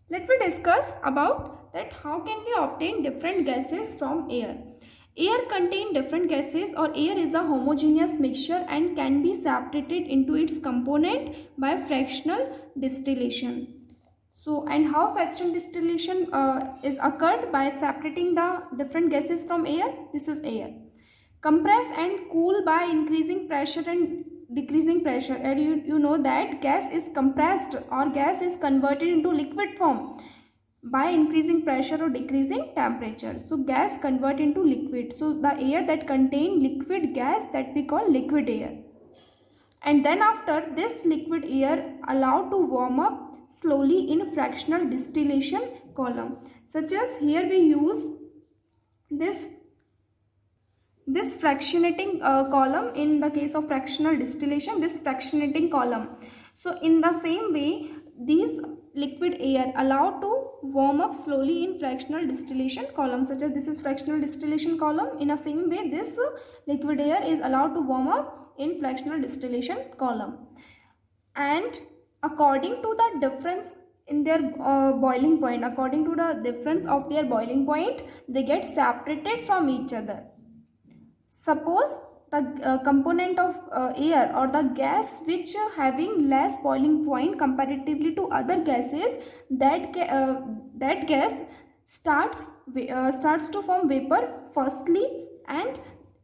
Let me discuss about that how can we obtain different gases from air. Air contain different gases, or air is a homogeneous mixture and can be separated into its component by fractional distillation. So, and how fractional distillation is occurred by separating the different gases from air. This is air. Compress and cool by increasing pressure and decreasing pressure. And you know that gas is compressed or gas is converted into liquid form by increasing pressure or decreasing temperature. So gas convert into liquid. So the air that contain liquid gas, that we call liquid air. And then after this liquid air allowed to warm up slowly in fractional distillation column. Such as here we use this fractionating column in the case of fractional distillation, this fractionating column. So in the same way, these liquid air allowed to warm up slowly in fractional distillation column, such as this is fractional distillation column. In the same way, this liquid air is allowed to warm up in fractional distillation column. And according to the difference in their boiling point, according to the difference of their boiling point, they get separated from each other. Suppose the component of air or the gas which having less boiling point comparatively to other gases, that gas starts to form vapor firstly, and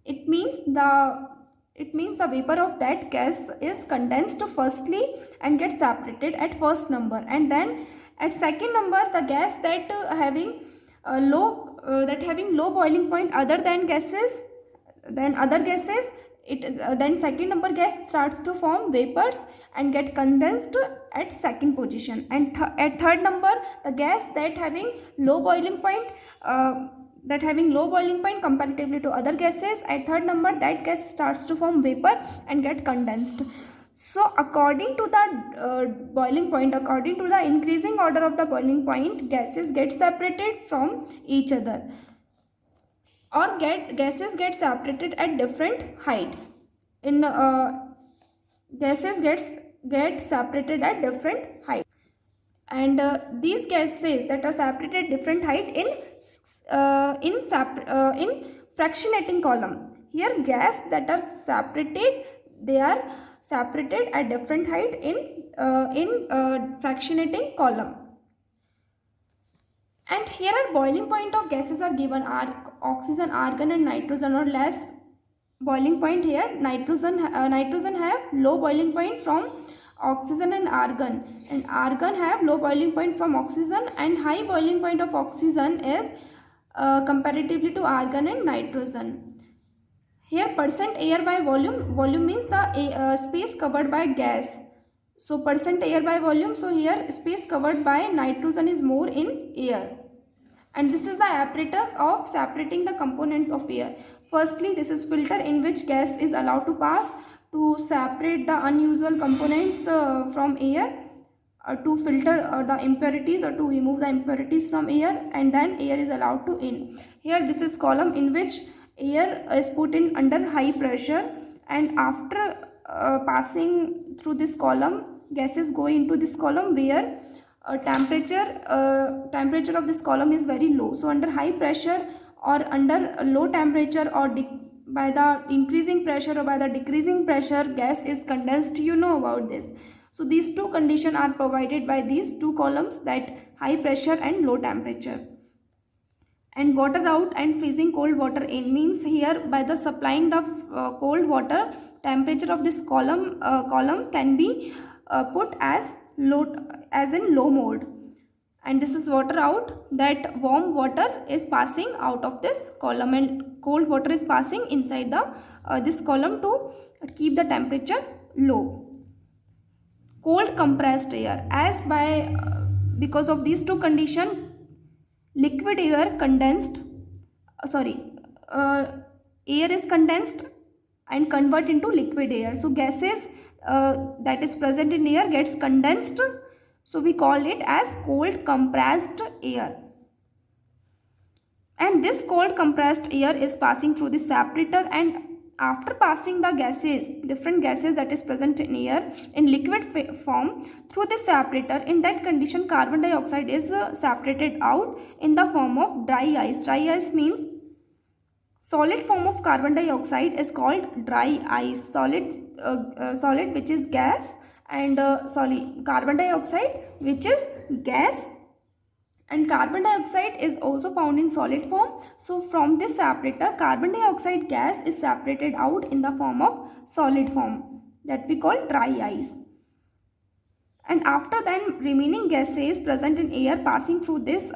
it means the vapor of that gas is condensed firstly and gets separated at first number, and then at second number the gas that having low boiling point other than other gases, then second number gas starts to form vapors and get condensed at second position, and at third number the gas that having low boiling point comparatively to other gases, at third number that gas starts to form vapor and get condensed. So according to the boiling point, according to the increasing order of the boiling point, gases get separated from each other, or gases get separated at different heights. In gases get separated at different heights, and these gases that are separated at different height in fractionating column. Here gas that are separated, they are separated at different height in fractionating column. And here are boiling point of gases are given are oxygen, argon and nitrogen, or less boiling point. Here nitrogen have low boiling point from oxygen and argon have low boiling point from oxygen, and high boiling point of oxygen is comparatively to argon and nitrogen. Here percent air by volume means the space covered by gas. So percent air by volume, so here space covered by nitrogen is more in air. And this is the apparatus of separating the components of air. Firstly, this is filter in which gas is allowed to pass to separate the unusual components from air, to filter the impurities or to remove the impurities from air, and then air is allowed to in. Here this is column in which air is put in under high pressure, and after passing through this column, gases go into this column where temperature of this column is very low. So under high pressure or under low temperature, or by the increasing pressure or by the decreasing pressure, gas is condensed. You know about this. So these two conditions are provided by these two columns, that high pressure and low temperature. And water out and freezing cold water in means here by the supplying the cold water, temperature of this column can be put as low, as in low mode. And this is water out, that warm water is passing out of this column and cold water is passing inside the this column to keep the temperature low. Cold compressed air, as by because of these two conditions, liquid air condensed air is condensed and convert into liquid air. So gases that is present in air gets condensed, so we call it as cold compressed air. And this cold compressed air is passing through the separator, and After passing the gases, different gases that is present in air in liquid form through this separator, in that condition carbon dioxide is separated out in the form of dry ice. Dry ice means solid form of carbon dioxide is called dry ice. Solid which is gas, and carbon dioxide which is gas, and carbon dioxide is also found in solid form. So from this separator, carbon dioxide gas is separated out in the form of solid form, that we call dry ice. And after then, remaining gases present in air passing through this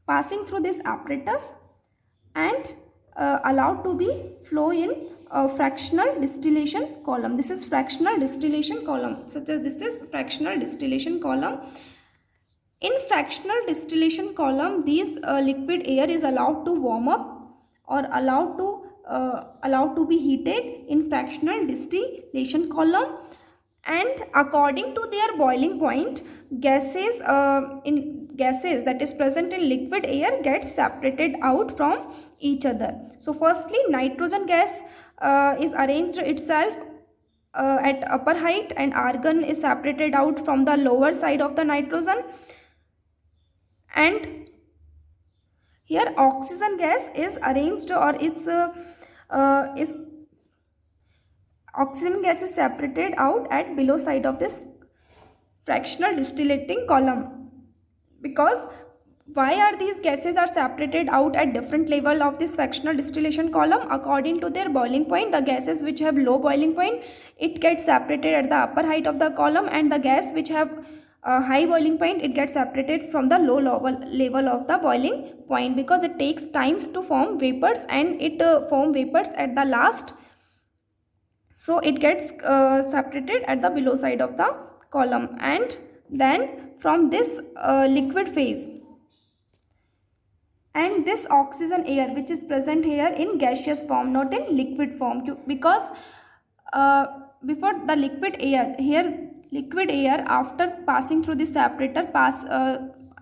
passing through this apparatus, and allowed to be flow in a fractional distillation column. This is fractional distillation column, such as this is fractional distillation column. In fractional distillation column, these liquid air is allowed to warm up or allowed to be heated in fractional distillation column, and according to their boiling point, gases that is present in liquid air gets separated out from each other. So firstly, nitrogen gas is arranged itself at upper height, and argon is separated out from the lower side of the nitrogen, and here oxygen gas is arranged, or is oxygen gas is separated out at below side of this fractional distillating column. Because why are these gases are separated out at different level of this fractional distillation column? According to their boiling point, the gases which have low boiling point, it gets separated at the upper height of the column, and the gas which have a high boiling point, it gets separated from the low level of the boiling point, because it takes times to form vapors, and it form vapors at the last. So it gets separated at the below side of the column. And then from this liquid phase, and this oxygen air which is present here in gaseous form, not in liquid form, because before the liquid air, here liquid air after passing through the separator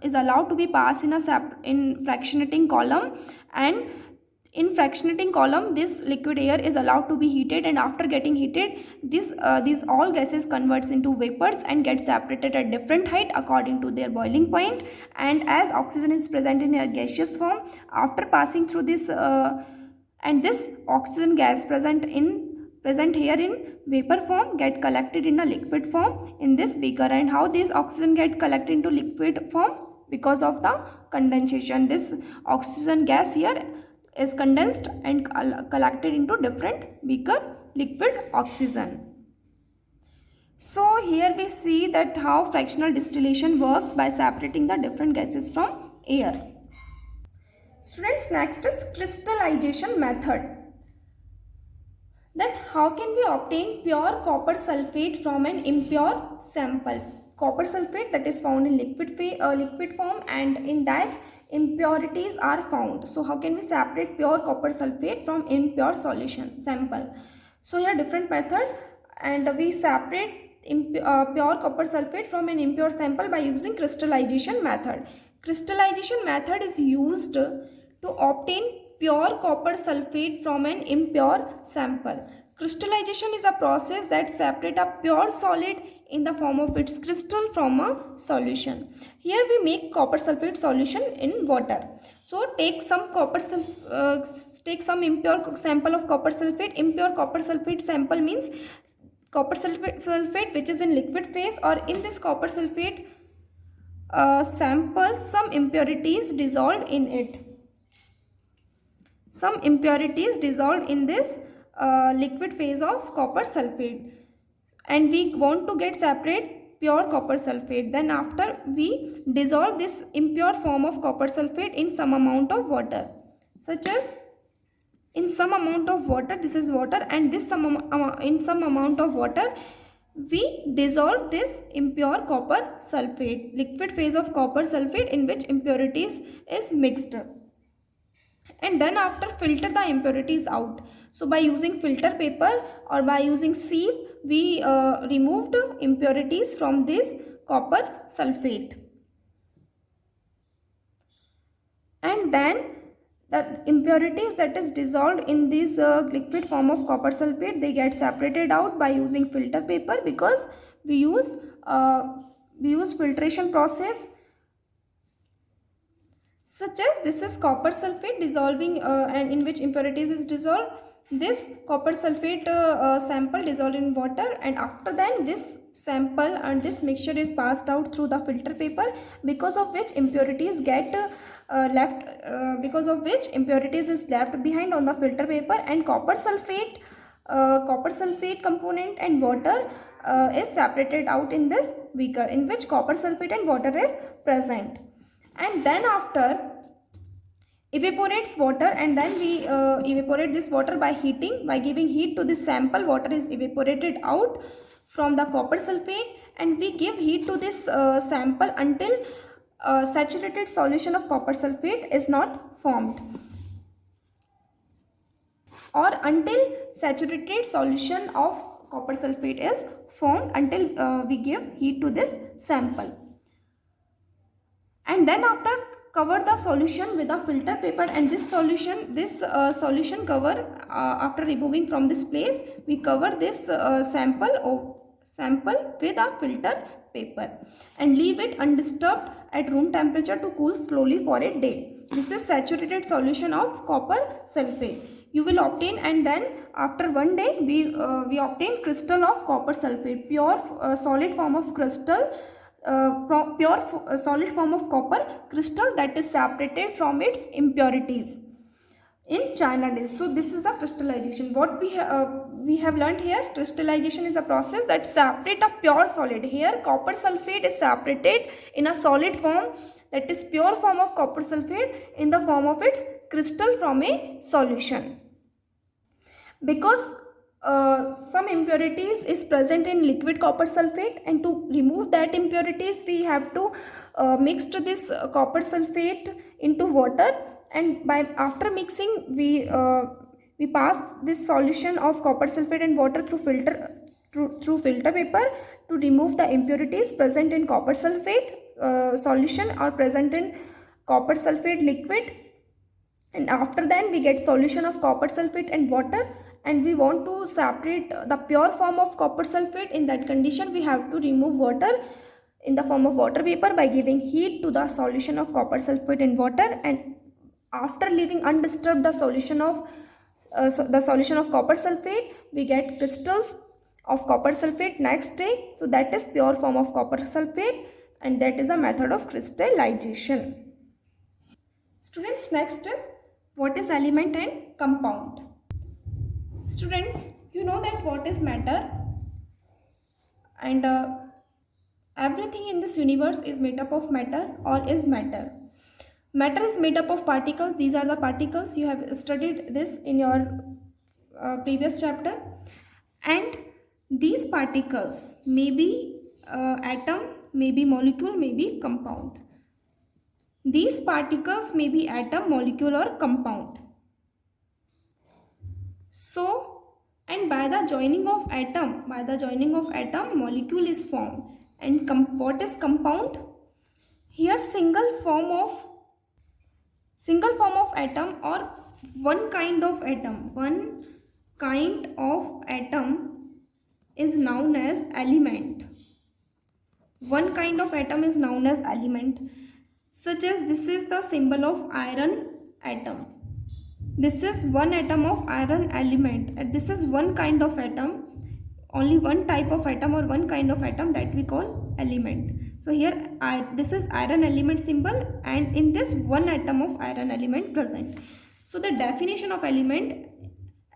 is allowed to be passed in fractionating column, and in fractionating column this liquid air is allowed to be heated, and after getting heated, these all gases converts into vapors and get separated at different height according to their boiling point. And as oxygen is present in a gaseous form, after passing through this and this oxygen gas present here in vapor form get collected in a liquid form in this beaker. And how this oxygen get collected into liquid form? Because of the condensation. This oxygen gas here is condensed and collected into different beaker liquid oxygen. So here we see that how fractional distillation works by separating the different gases from air. Students, next is crystallization method. That how can we obtain pure copper sulfate from an impure sample? Copper sulfate that is found in liquid form, and in that impurities are found. So how can we separate pure copper sulfate from impure solution sample? So here different method, and we separate pure copper sulfate from an impure sample by using crystallization method. Crystallization method is used to obtain pure copper sulfate from an impure sample. Crystallization is a process that separates a pure solid in the form of its crystal from a solution. Here we make copper sulfate solution in water. So take some impure sample of copper sulfate. Impure copper sulfate sample means copper sulfate which is in liquid phase, or in this copper sulfate sample some impurities dissolved in it. Some impurities dissolved in this liquid phase of copper sulfate, and we want to get separate pure copper sulfate. Then after we dissolve this impure form of copper sulfate in some amount of water, such as in some amount of water, this is water, and this in some amount of water we dissolve this impure copper sulfate, liquid phase of copper sulfate in which impurities is mixed. And then after filter the impurities out. So by using filter paper or by using sieve, we removed impurities from this copper sulfate. And then the impurities that is dissolved in this liquid form of copper sulfate, they get separated out by using filter paper, because we use uh, filtration process, such as this is copper sulfate dissolving and in which impurities is dissolved. This copper sulfate sample dissolved in water, and after that this sample and this mixture is passed out through the filter paper, because of which impurities get left because of which impurities is left behind on the filter paper, and copper sulfate component and water is separated out in this beaker, in which copper sulfate and water is present. And then after evaporates water, and then we evaporate this water by heating. By giving heat to this sample, water is evaporated out from the copper sulfate, and we give heat to this sample until saturated solution of copper sulfate is not formed, or until saturated solution of copper sulfate is formed, until we give heat to this sample. And then after cover the solution with a filter paper, and this solution cover, after removing from this place, we cover this sample with a filter paper and leave it undisturbed at room temperature to cool slowly for a day. This is saturated solution of copper sulfate you will obtain. And then after one day we obtain crystal of copper sulfate, pure solid form of crystal, solid form of copper crystal that is separated from its impurities in China days. So this is the crystallization. What we have learned here, crystallization is a process that separate a pure solid. Here copper sulfate is separated in a solid form, that is pure form of copper sulfate, in the form of its crystal from a solution. Because some impurities is present in liquid copper sulfate, and to remove that impurities we have to mix this copper sulfate into water, and after mixing we pass this solution of copper sulfate and water through filter paper to remove the impurities present in copper sulfate solution or present in copper sulfate liquid. And after that we get solution of copper sulfate and water, and we want to separate the pure form of copper sulfate. In that condition we have to remove water in the form of water vapor by giving heat to the solution of copper sulfate and water, and after leaving undisturbed the solution of copper sulfate, we get crystals of copper sulfate next day. So that is pure form of copper sulfate, and that is a method of crystallization. Students, next is what is element and compound. Students, you know that what is matter, and everything in this universe is made up of matter or is matter. Matter is made up of particles. These are the particles. You have studied this in your previous chapter. And these particles may be atom, may be molecule, may be compound. These particles may be atom, molecule or compound. So, and by the joining of atom, molecule is formed. And what is compound? Here single form of atom or one kind of atom is known as element. One kind of atom is known as element. Such as this is the symbol of iron atom. This is one atom of iron element, and this is one kind of atom, only one type of atom or one kind of atom that we call element. So here this is iron element symbol, and in this one atom of iron element present. So the definition of element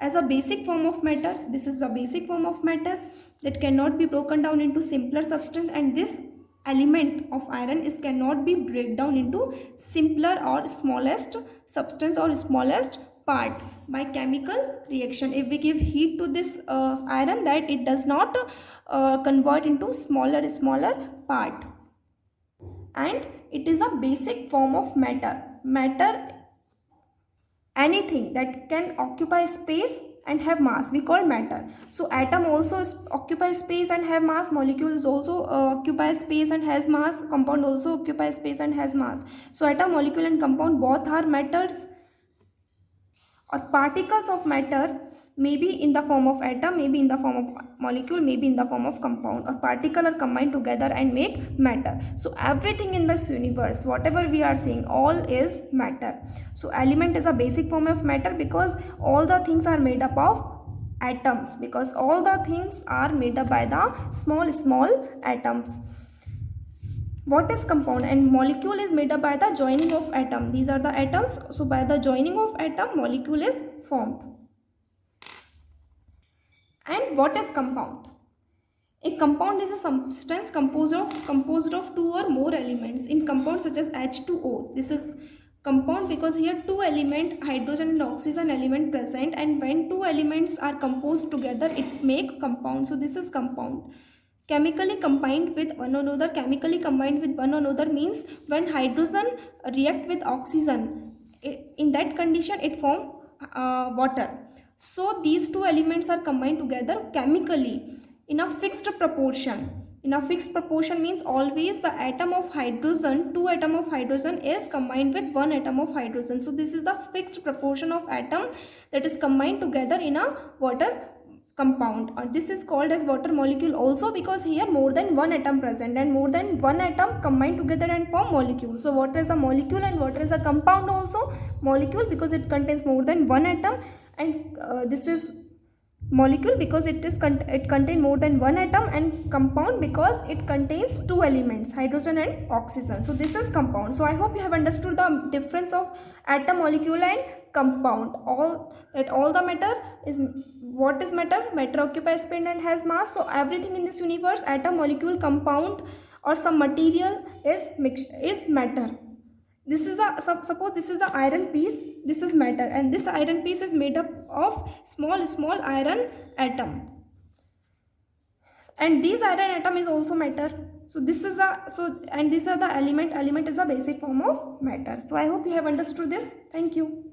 as a basic form of matter, this is a basic form of matter that cannot be broken down into simpler substance, and this element of iron cannot be break down into simpler or smallest substance or smallest part by chemical reaction. If we give heat to this iron, that it does not convert into smaller part, and it is a basic form of matter. Anything that can occupy space and have mass we call matter. So atom also occupies space and have mass, molecules also occupy space and has mass, compound also occupies space and has mass. So atom, molecule and compound both are matters, or particles of matter may be in the form of atom, may be in the form of molecule, may be in the form of compound, or particle are combined together and make matter. So everything in this universe, whatever we are seeing, all is matter. So element is a basic form of matter because all the things are made up of atoms, because all the things are made up by the small atoms. What is compound? And molecule is made up by the joining of atom. These are the atoms. So by the joining of atom, molecule is formed. And what is compound? A compound is a substance composed of two or more elements. In compounds such as H2O, this is compound because here two element, hydrogen and oxygen element present, and when two elements are composed together, it make compound. So this is compound. Chemically combined with one another. Chemically combined with one another means when hydrogen react with oxygen, in that condition it form water. So these two elements are combined together chemically in a fixed proportion. In a fixed proportion means always the atom of hydrogen, two atom of hydrogen is combined with one atom of hydrogen. So this is the fixed proportion of atom that is combined together in a water compound. This is called as water molecule also because here more than one atom present and more than one atom combined together and form molecule. So water is a molecule and water is a compound also. Molecule because it contains more than one atom, and this is molecule because it contains more than one atom, and compound because it contains two elements, hydrogen and oxygen. So this is compound. So I hope you have understood the difference of atom, molecule and compound. All the matter is, what is matter? Matter occupies space and has mass. So everything in this universe, atom, molecule, compound or some material is matter. This is a suppose this is the iron piece, this is matter, and this iron piece is made up of small iron atom, and this iron atom is also matter. So this is and these are the element is a basic form of matter. So I hope you have understood this. Thank you.